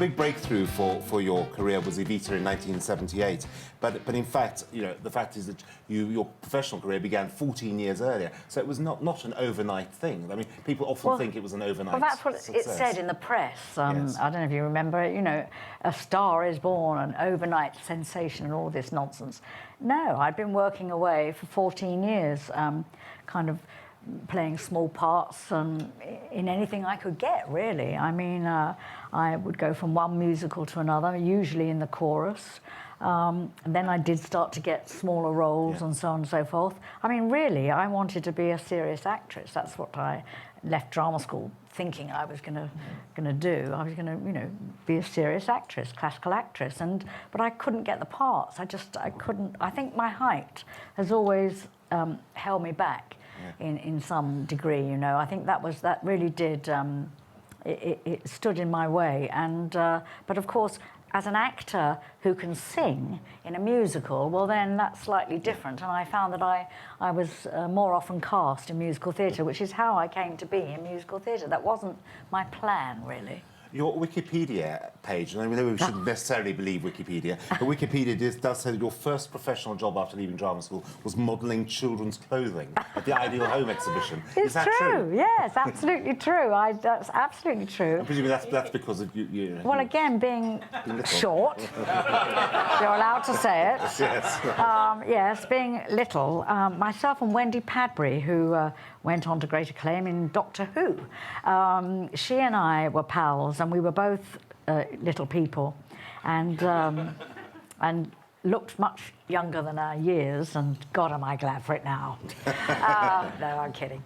big breakthrough for your career was Evita in 1978. But in fact, you know, the fact is that your professional career began 14 years earlier. So it was not an overnight thing. I mean, people often think it was an overnight Well, that's what success. it said in the press. Yes. I don't know if you remember it, you know, a star is born, an overnight sensation and all this nonsense. No, I'd been working away for 14 years, kind of playing small parts in anything I could get, really. I mean, I would go from one musical to another, usually in the chorus. And then I did start to get smaller roles and so on and so forth. I mean, really, I wanted to be a serious actress. That's what I left drama school thinking I was going to do. I was going to, you know, be a serious actress, classical actress. But I couldn't get the parts. I couldn't. I think my height has always held me back in some degree. You know, I think that really did. It stood in my way. But of course, as an actor who can sing in a musical, well, then that's slightly different. And I found that I was more often cast in musical theatre, which is how I came to be in musical theatre. That wasn't my plan, really. Your Wikipedia page, and I mean, we shouldn't necessarily believe Wikipedia, but Wikipedia does say that your first professional job after leaving drama school was modelling children's clothing at the Ideal Home exhibition. Is that true? Yes, absolutely true. That's absolutely true. And presumably that's because of you. Well, again, being short, you're allowed to say it. Yes. Yes, being little. Myself and Wendy Padbury, who went on to great acclaim in Doctor Who. She and I were pals, and we were both little people, and looked much younger than our years, and God, am I glad for it now. No, I'm kidding.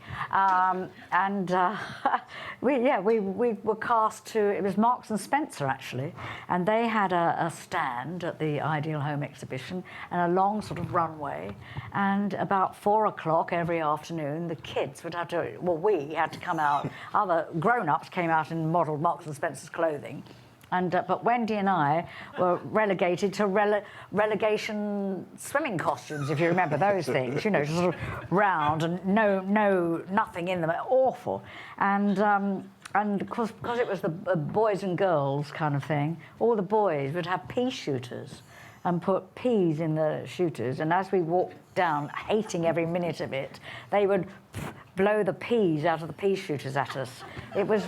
We were cast to, it was Marks and Spencer, actually, and they had a stand at the Ideal Home exhibition and a long sort of runway, and about 4 o'clock every afternoon, the kids would have to, well, we had to come out, other grown-ups came out and modelled Marks and Spencer's clothing. But Wendy and I were relegated to relegation swimming costumes, if you remember those things, you know, just sort of round and nothing in them, awful. And because it was the boys and girls kind of thing, all the boys would have pea shooters and put peas in the shooters, and as we walked down, hating every minute of it, they would blow the peas out of the pea shooters at us. It was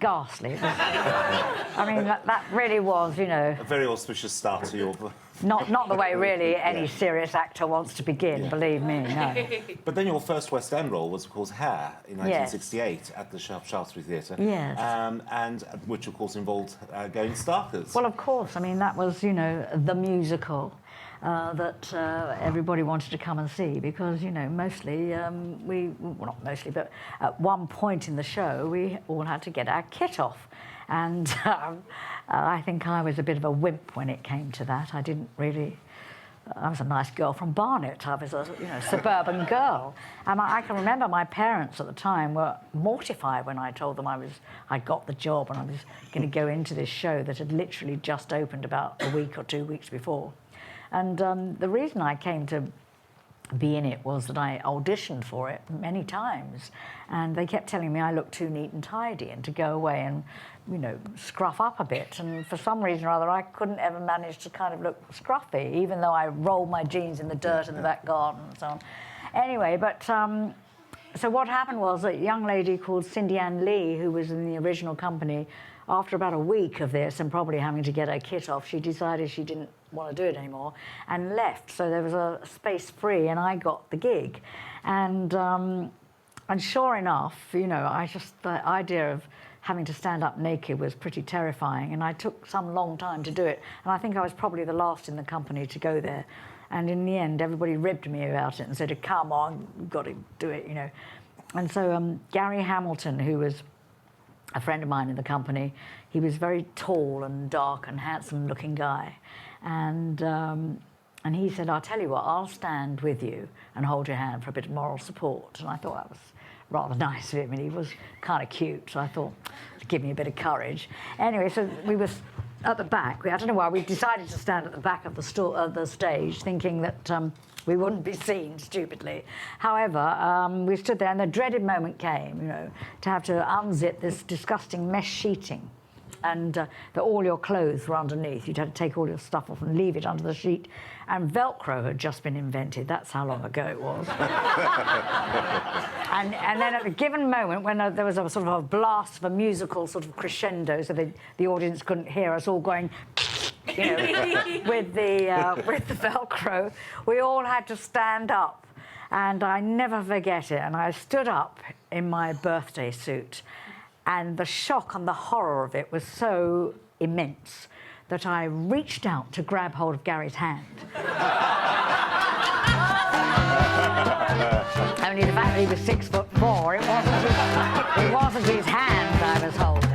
ghastly. I mean, that really was, you know... A very auspicious start to your... Not the way, really, any serious actor wants to begin, believe me, no. But then your first West End role was, of course, Hair in 1968 at the Shaftesbury Theatre. Yes. And which, of course, involved going starkers. Well, of course. I mean, that was, you know, the musical that everybody wanted to come and see because, you know, mostly well, not mostly, but at one point in the show, we all had to get our kit off. And I think I was a bit of a wimp when it came to that. I didn't really... I was a nice girl from Barnet. I was a suburban girl. And I can remember my parents at the time were mortified when I told them I'd got the job and I was going to go into this show that had literally just opened about a week or 2 weeks before. And the reason I came to be in it was that I auditioned for it many times, and they kept telling me I looked too neat and tidy and to go away and, you know, scruff up a bit. And for some reason or other, I couldn't ever manage to kind of look scruffy, even though I rolled my jeans in the dirt in the back garden and so on. Anyway, but so what happened was a young lady called Cindy Ann Lee, who was in the original company, after about a week of this and probably having to get her kit off, she decided she didn't want to do it anymore and left. So there was a space free and I got the gig. And sure enough, you know, the idea of having to stand up naked was pretty terrifying, and I took some long time to do it. And I think I was probably the last in the company to go there. And in the end, everybody ribbed me about it and said, come on, you've got to do it, you know. And so Gary Hamilton, who was a friend of mine in the company, he was very tall and dark and handsome looking guy. And he said, I'll tell you what, I'll stand with you and hold your hand for a bit of moral support. And I thought that was rather nice of him, and he was kind of cute, so I thought, give me a bit of courage. Anyway, so we were at the back. I don't know why, we decided to stand at the back of the stage, thinking that we wouldn't be seen, stupidly. However, we stood there, and the dreaded moment came, you know, to have to unzip this disgusting mesh sheeting and that all your clothes were underneath. You'd had to take all your stuff off and leave it under the sheet. And Velcro had just been invented. That's how long ago it was. and then at a given moment, when there was a sort of a blast of a musical sort of crescendo, so the audience couldn't hear us all going, you know, with the Velcro, we all had to stand up. And I never forget it. And I stood up in my birthday suit, and the shock and the horror of it was so immense that I reached out to grab hold of Gary's hand. Only the fact that he was 6'4", it wasn't his hand I was holding.